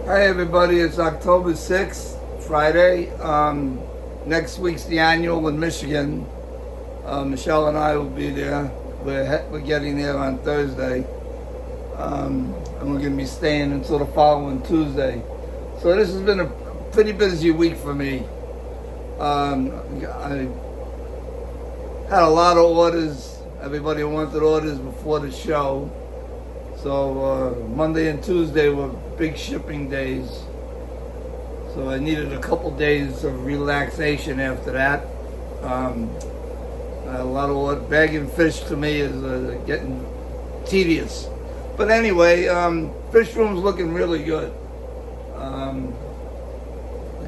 Hi everybody, it's October 6th, Friday. Next week's the annual in Michigan. Michelle and I will be there. We're getting there on Thursday. And we're going to be staying until the following Tuesday. So this has been a pretty busy week for me. I had a lot of orders. Everybody wanted orders before the show. So Monday and Tuesday were big shipping days. So I needed a couple days of relaxation after that. A lot of work. Bagging fish to me is getting tedious. But anyway, fish room's looking really good. I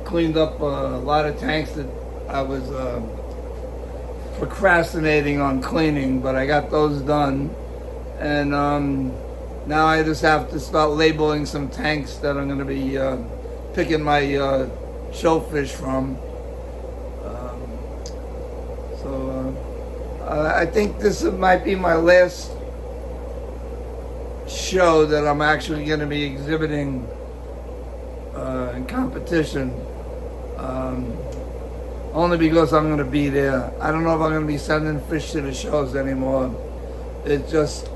cleaned up a lot of tanks that I was procrastinating on cleaning, but I got those done. And now I just have to start labeling some tanks that I'm going to be picking my shellfish from. I think this might be my last show that I'm actually going to be exhibiting in competition. Only because I'm going to be there. I don't know if I'm going to be sending fish to the shows anymore. It just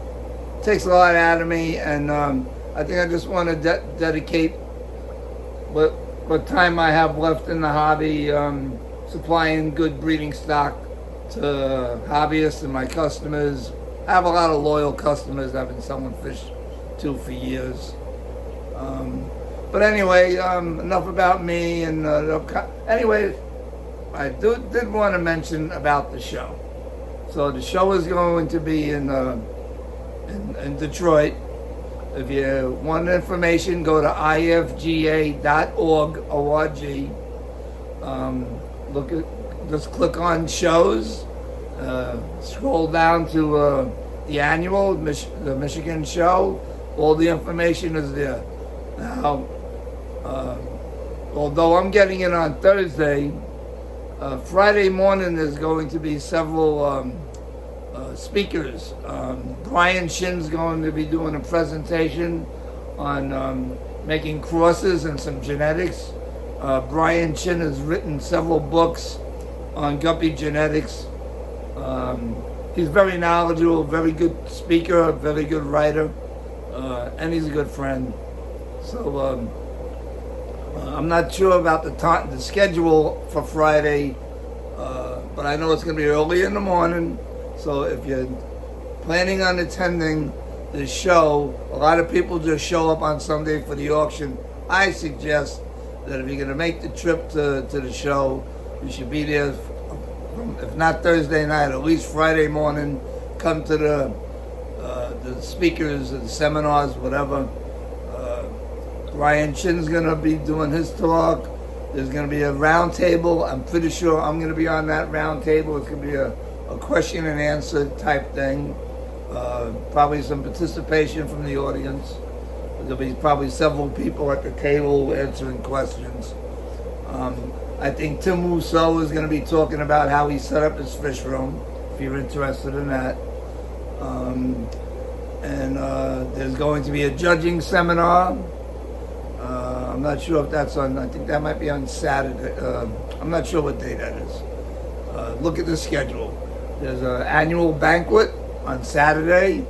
takes a lot out of me, and I think I just want to dedicate what time I have left in the hobby, supplying good breeding stock to hobbyists and my customers. I have a lot of loyal customers I've been selling fish to for years. But anyway, enough about me. And anyway, I did want to mention about the show. So the show is going to be in Detroit. If you want information, go to ifga.org. Just click on shows. Scroll down to the annual, the Michigan show. All the information is there. Now, although I'm getting it on Thursday, Friday morning there's going to be several speakers. Brian Shin's going to be doing a presentation on making crosses and some genetics. Brian Shin has written several books on guppy genetics. He's very knowledgeable, very good speaker, very good writer, and he's a good friend. So I'm not sure about the schedule for Friday, but I know it's going to be early in the morning. So if you're planning on attending the show, a lot of people just show up on Sunday for the auction. I suggest that if you're going to make the trip to the show, you should be there, if not Thursday night, at least Friday morning. Come to the speakers, the seminars, whatever. Ryan Chin's going to be doing his talk. There's going to be a round table. I'm pretty sure I'm going to be on that round table. It's going to be a question and answer type thing. Probably some participation from the audience. There'll be probably several people at the table answering questions. I think Tim Rousseau is going to be talking about how he set up his fish room, if you're interested in that. And there's going to be a judging seminar. I'm not sure if that's on, I think that might be on Saturday. I'm not sure what day that is. Look at the schedule. There's an annual banquet on Saturday.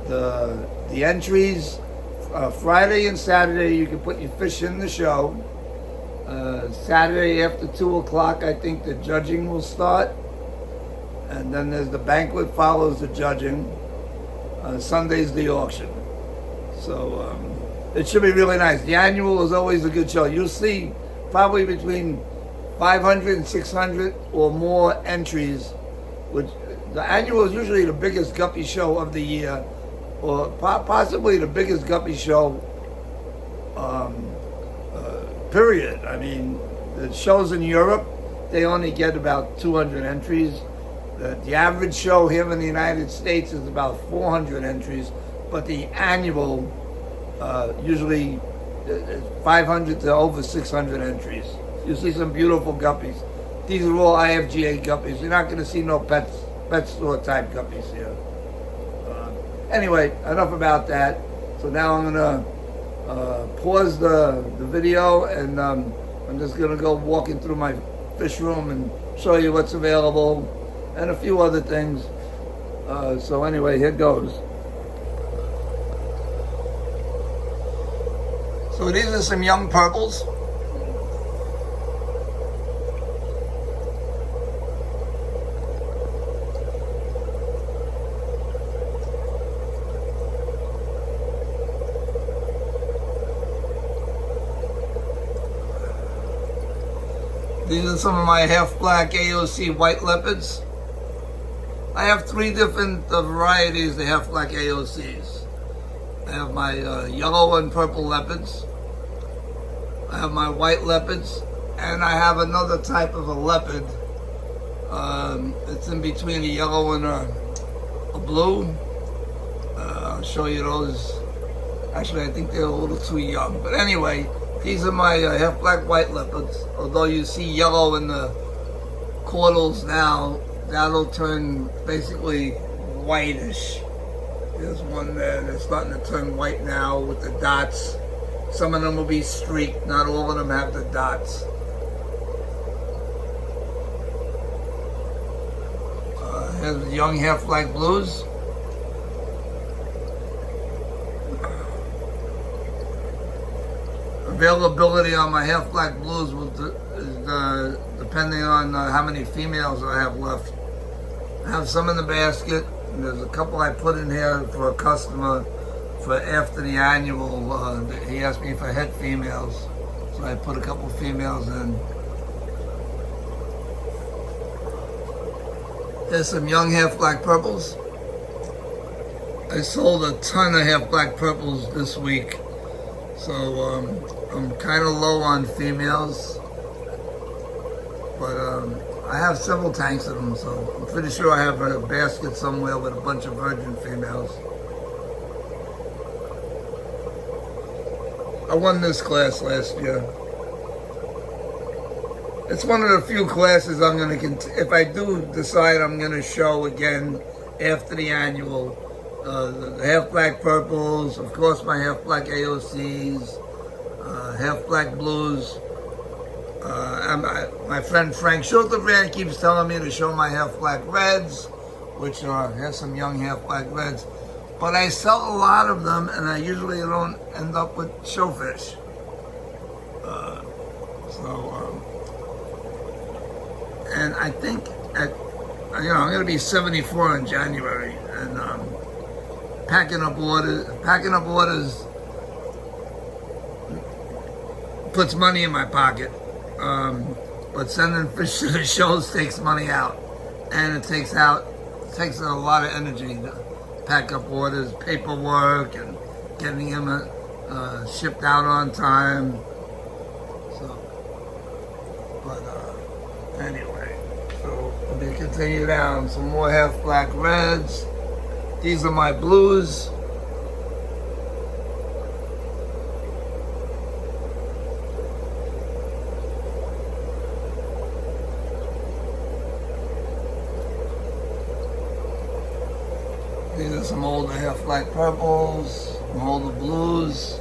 The entries, Friday and Saturday, you can put your fish in the show. Saturday after 2 o'clock, I think the judging will start. And then there's the banquet follows the judging. Sunday's the auction. So it should be really nice. The annual is always a good show. You'll see probably between 500 and 600 or more entries, which the annual is usually the biggest guppy show of the year, or possibly the biggest guppy show, period. I mean, the shows in Europe, they only get about 200 entries. The average show here in the United States is about 400 entries, but the annual usually 500 to over 600 entries. You see some beautiful guppies. These are all IFGA guppies. You're not going to see no pet store type guppies here. Anyway, enough about that. So now I'm going to pause the video, and I'm just gonna go walking through my fish room and show you what's available and a few other things. So anyway, here goes. So these are some young purples. These are some of my half-black AOC white leopards. I have 3 different varieties of half-black AOCs. I have my yellow and purple leopards. I have my white leopards. And I have another type of a leopard. It's in between a yellow and a blue. I'll show you those. Actually, I think they're a little too young. But anyway, these are my half-black white leopards. Although you see yellow in the caudals now, that'll turn basically whitish. There's one there that's starting to turn white now with the dots. Some of them will be streaked. Not all of them have the dots. Here's the young half-black blues. Availability on my half-black blues is depending on how many females I have left. I have some in the basket, and there's a couple I put in here for a customer for after the annual. He asked me for head females, so I put a couple females in. There's some young half-black purples. I sold a ton of half-black purples this week, so I'm kind of low on females, but I have several tanks of them, so I'm pretty sure I have a basket somewhere with a bunch of virgin females. I won this class last year. It's one of the few classes I'm going to, if I do decide I'm going to show again after the annual, the half-black purples, of course my half-black AOCs, half-black blues. My friend Frank Schulterbrand keeps telling me to show my half-black reds, which has some young half-black reds. But I sell a lot of them, and I usually don't end up with showfish. And I think I'm going to be 74 in January, and packing up orders puts money in my pocket. But sending fish to the shows takes money out, and it takes a lot of energy to pack up orders, paperwork, and getting them shipped out on time. So, but anyway, so let me continue down. Some more half-black reds. These are my blues. These are some older half-black purples, some older blues.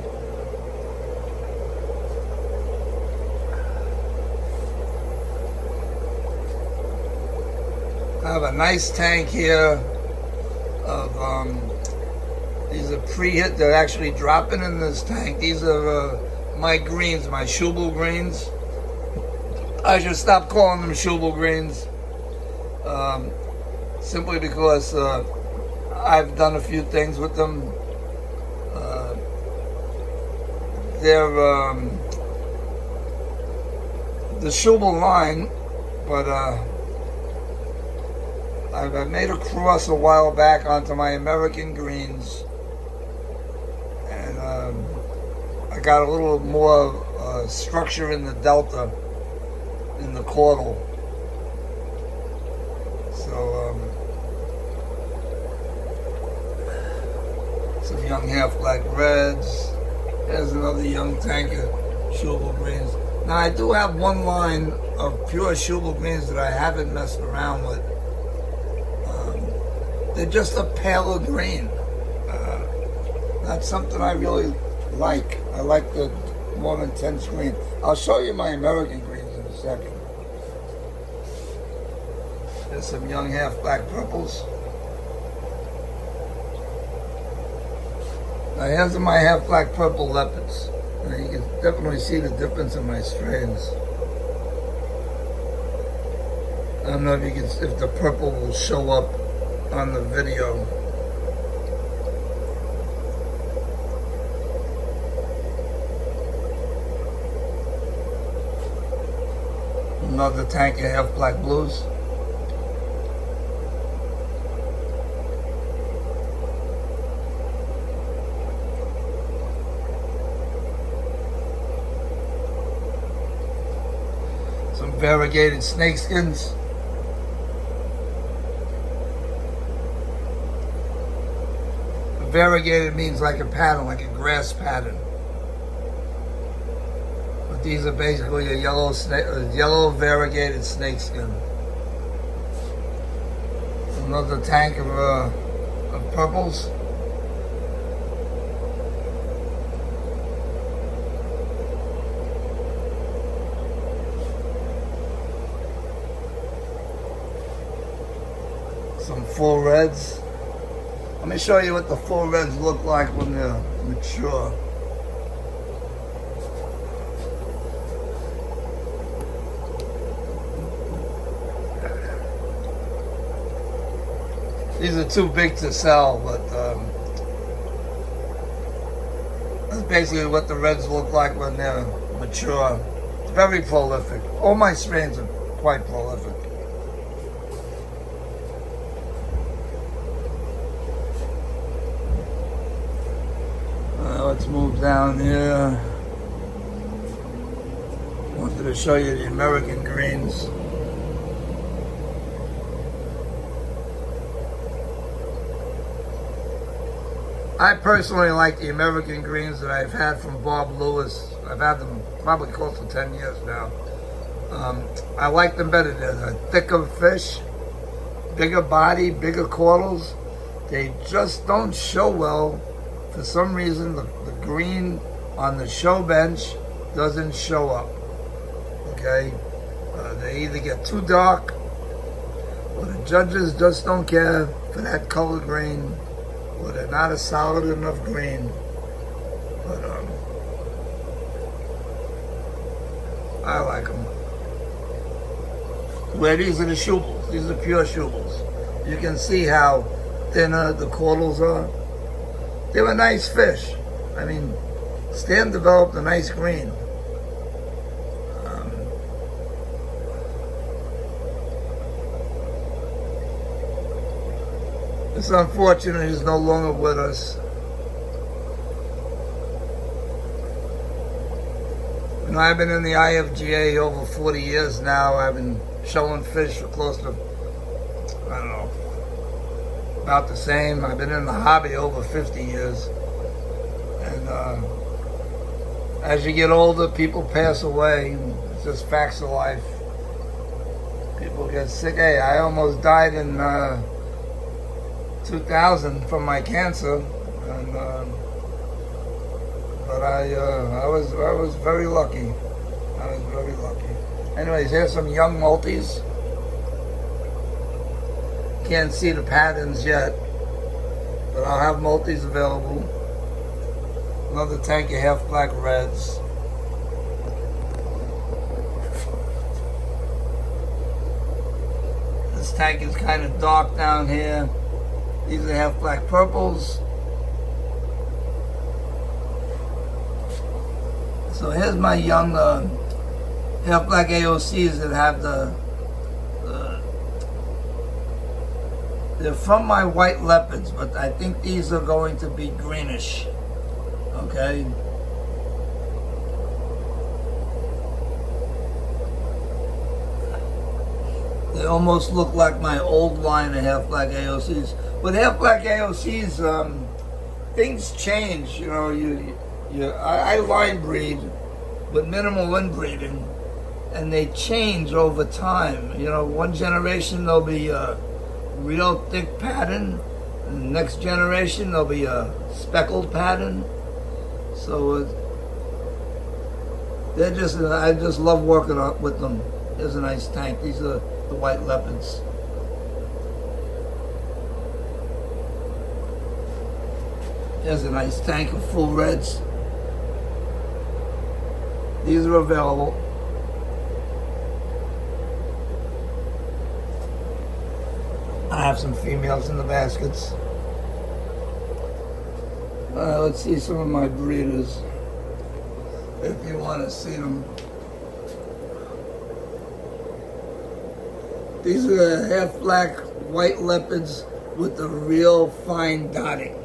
I have a nice tank here of, these are pre-hit, they're actually dropping in this tank. These are my greens, my Schubel greens. I should stop calling them Schubel greens, simply because I've done a few things with them. They're the Schubel line, but I made a cross a while back onto my American greens, and I got a little more structure in the delta, in the caudal. So some young half-black reds. There's another young tanker, Schubel greens. Now I do have one line of pure Schubel greens that I haven't messed around with. They're just a paler green. That's something I really I like the more intense green. I'll show you my American greens in a second. There's some young half black purples. Now here's my half black purple leopards. Now you can definitely see the difference in my strains. I don't know if you can, if the purple will show up on the video. Another tank of half black blues. Some variegated snakeskins. Variegated means like a pattern, like a grass pattern. But these are basically a yellow variegated snakeskin. Another tank of purples. Some full reds. Let me show you what the full reds look like when they're mature. These are too big to sell, but that's basically what the reds look like when they're mature. It's very prolific. All my strains are quite prolific. Let's move down here. Wanted to show you the American greens. I personally like the American greens that I've had from Bob Lewis. I've had them probably close to 10 years now. I like them better. They're a thicker fish, bigger body, bigger caudals. They just don't show well. For some reason, the green on the show bench doesn't show up, okay? They either get too dark, or the judges just don't care for that color green, or they're not a solid enough green. But I like them. Where these are the shubels. These are pure shubels. You can see how thinner the caudals are. They were nice fish. I mean, Stan developed a nice green. It's unfortunate he's no longer with us. You know, I've been in the IFGA over 40 years now. I've been showing fish for close to, I don't know, about the same. I've been in the hobby over 50 years. And as you get older, people pass away. It's just facts of life. People get sick. Hey, I almost died in 2000 from my cancer. And but I was very lucky. I was very lucky. Anyways, here's some young multis. Can't see the patterns yet, but I'll have multis available. Another tank of half black reds. This tank is kind of dark down here. These are half black purples. So here's my young half black AOCs that have they're from my white leopards, but I think these are going to be greenish. Okay. They almost look like my old line of half black AOCs. With half black AOCs, things change. You know, I line breed with minimal inbreeding, and they change over time. You know, one generation there'll be a real thick pattern, and the next generation there'll be a speckled pattern. So they're just, I just love working with them. There's a nice tank. These are the white leopards. There's a nice tank of full reds. These are available. I have some females in the baskets. Let's see some of my breeders, if you want to see them. These are the half black white leopards with the real fine dotting.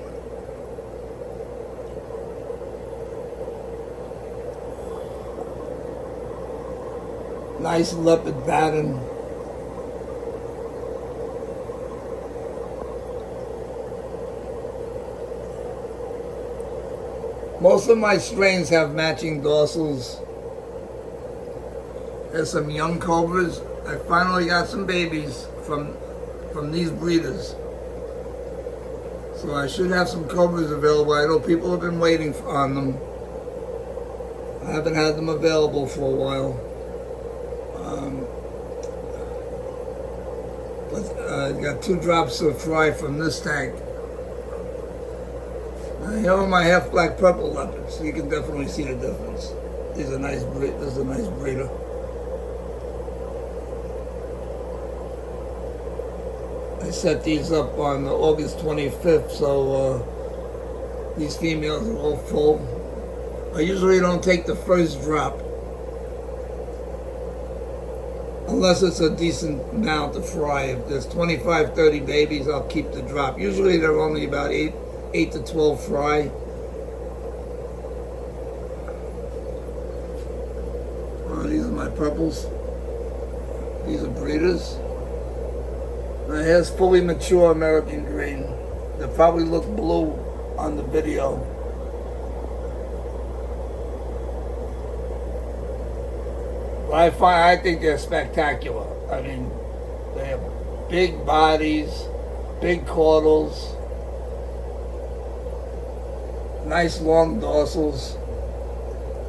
Nice leopard pattern. Most of my strains have matching dorsals. There's some young cobras. I finally got some babies from these breeders. So I should have some cobras available. I know people have been waiting on them. I haven't had them available for a while. I got 2 drops of fry from this tank. Here are my half black purple leopards. You can definitely see the difference. These are nice. This is a nice breeder. I set these up on August 25th, so these females are all full. I usually don't take the first drop unless it's a decent amount to fry. If there's 25, 30 babies, I'll keep the drop. Usually they're only about 8 to 12 fry. These are my purples. These are breeders. Now here's fully mature American green. They probably look blue on the video. I think they're spectacular. I mean, they have big bodies, big caudals, nice long dorsals.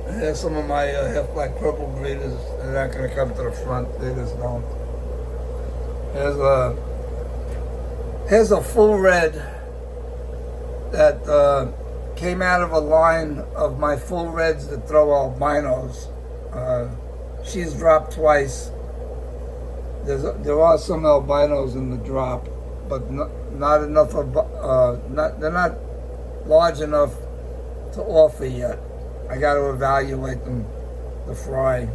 And here's some of my half black purple breeders. They're not going to come to the front. They just don't. Here's a full red that came out of a line of my full reds that throw albinos. She's dropped twice. There are some albinos in the drop, but not enough of. They're not large enough to offer yet. I got to evaluate them, the fry.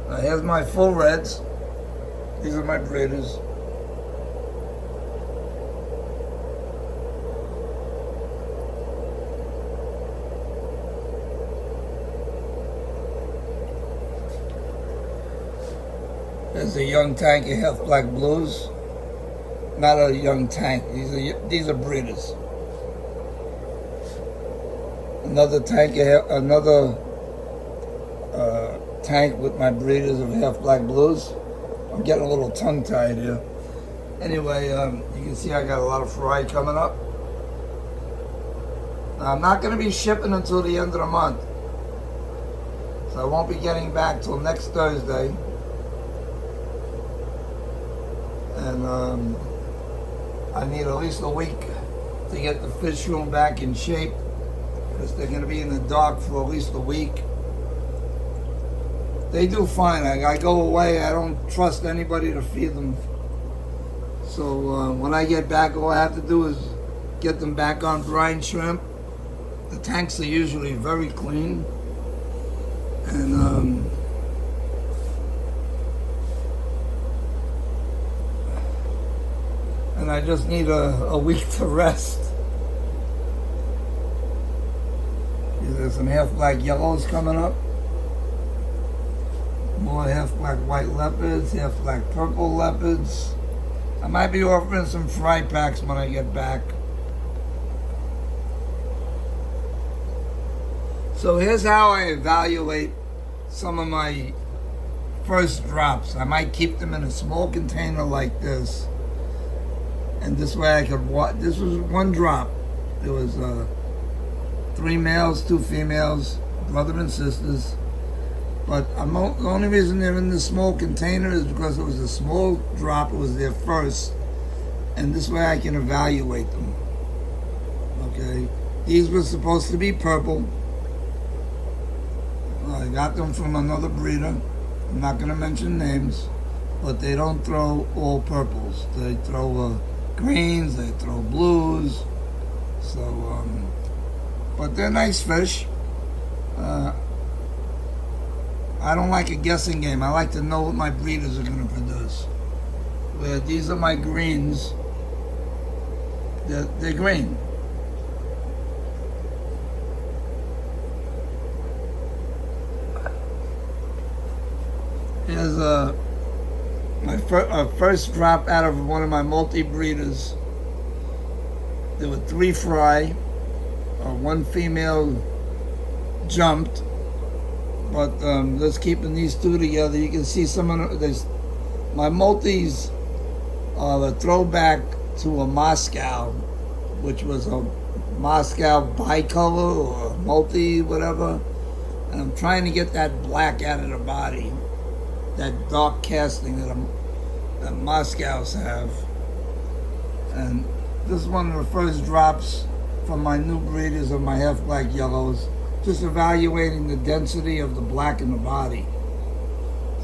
Now here's my full reds. These are my breeders. There's a young tank of half black blues. Not a young tank. These are breeders. Another tank with my breeders of half black blues. I'm getting a little tongue tied here. Anyway, you can see I got a lot of fry coming up. Now, I'm not going to be shipping until the end of the month, so I won't be getting back till next Thursday. And I need at least a week to get the fish room back in shape, because they're going to be in the dark for at least a week. They do fine. I go away. I don't trust anybody to feed them. So when I get back, all I have to do is get them back on brine shrimp. The tanks are usually very clean. And I just need a week to rest. There's some half black yellows coming up. More half black white leopards, half black purple leopards. I might be offering some fry packs when I get back. So here's how I evaluate some of my first drops. I might keep them in a small container like this. And this way I could watch. This was one drop. It was 3 males, 2 females, brother and sisters. But the only reason they're in this small container is because it was a small drop. It was their first. And this way I can evaluate them. Okay. These were supposed to be purple. I got them from another breeder. I'm not going to mention names. But they don't throw all purples. They throw greens. They throw blues. So, but they're nice fish. I don't like a guessing game. I like to know what my breeders are going to produce. Where these are my greens. They're green. Here's my first drop out of one of my multi-breeders. There were 3 fry. 1 female jumped. But just keeping these 2 together, you can see some of my multis are a throwback to a Moscow, which was a Moscow bicolor or multi, whatever. And I'm trying to get that black out of the body, that dark casting that Moscows have. And this is one of the first drops from my new breeders of my half black yellows. Just evaluating the density of the black in the body.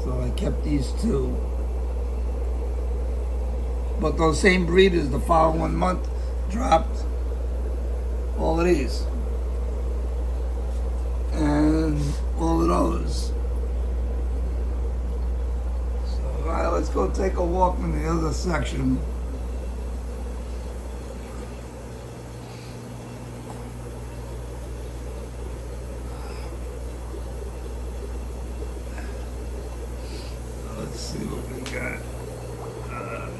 So I kept these 2. But those same breeders the following month dropped all of these. And all of those. So all right, let's go take a walk in the other section. Let's see what we got.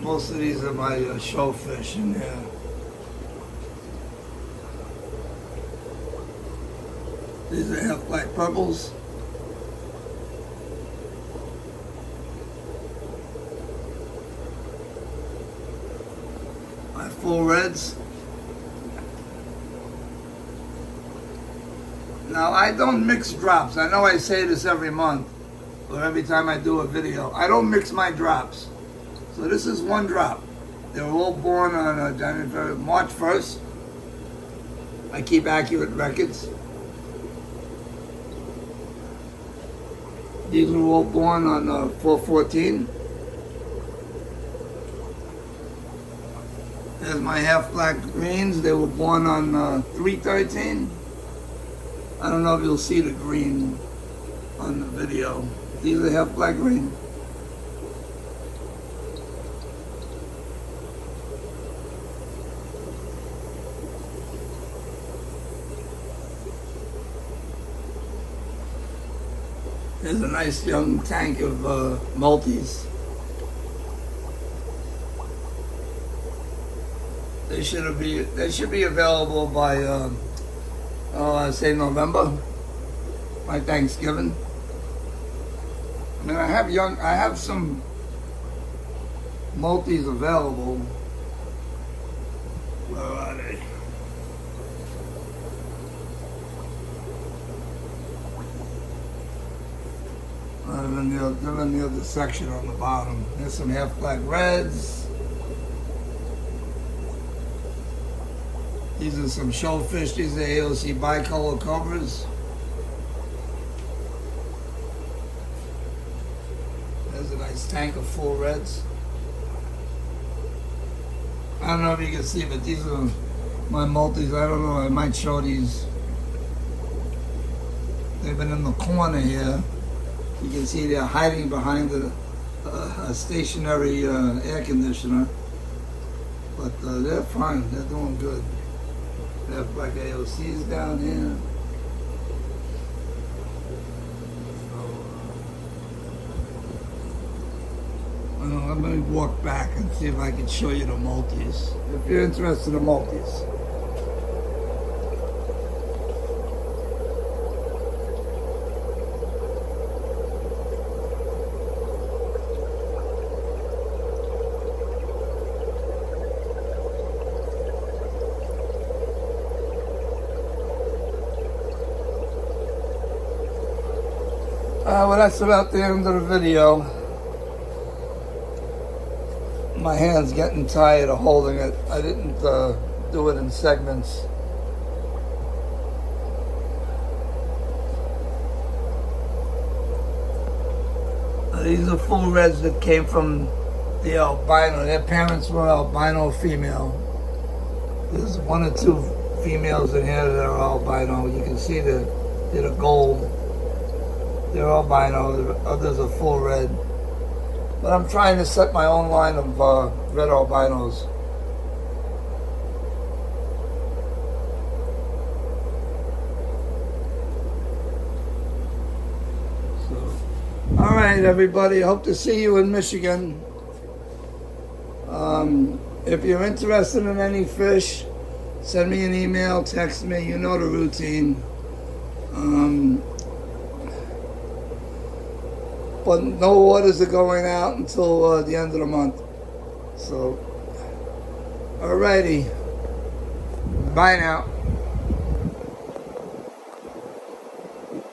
Most of these are my shellfish in here. These are half black purples. My full reds. Now I don't mix drops. I know I say this every month. Or every time I do a video. I don't mix my drops. So this is 1 drop. They were all born on March 1st. I keep accurate records. These were all born on 4/14. There's my half black greens. They were born on 3/13. I don't know if you'll see the green on the video. These are half black green. There's a nice young tank of multis. They should be available by I say November, by Thanksgiving. I mean, I have some multis available. Where are they? They're in the other section on the bottom. There's some half black reds. These are some shellfish. These are AOC bicolor covers. There's a nice tank of full reds. I don't know if you can see, but these are my multis. I don't know, I might show these. They've been in the corner here. You can see they're hiding behind a stationary air conditioner. But they're fine, they're doing good. They have black AOCs down here. Let me walk back and see if I can show you the multis. If you're interested in multis. Well, that's about the end of the video. My hand's getting tired of holding it. I didn't do it in segments. These are full reds that came from the albino. Their parents were albino female. There's one or two females in here that are albino. You can see they're the gold. They're albino. The others are full red. But I'm trying to set my own line of red albinos. All right, everybody. Hope to see you in Michigan. If you're interested in any fish, send me an email, text me. You know the routine. But no orders are going out until the end of the month. So, alrighty. Bye now.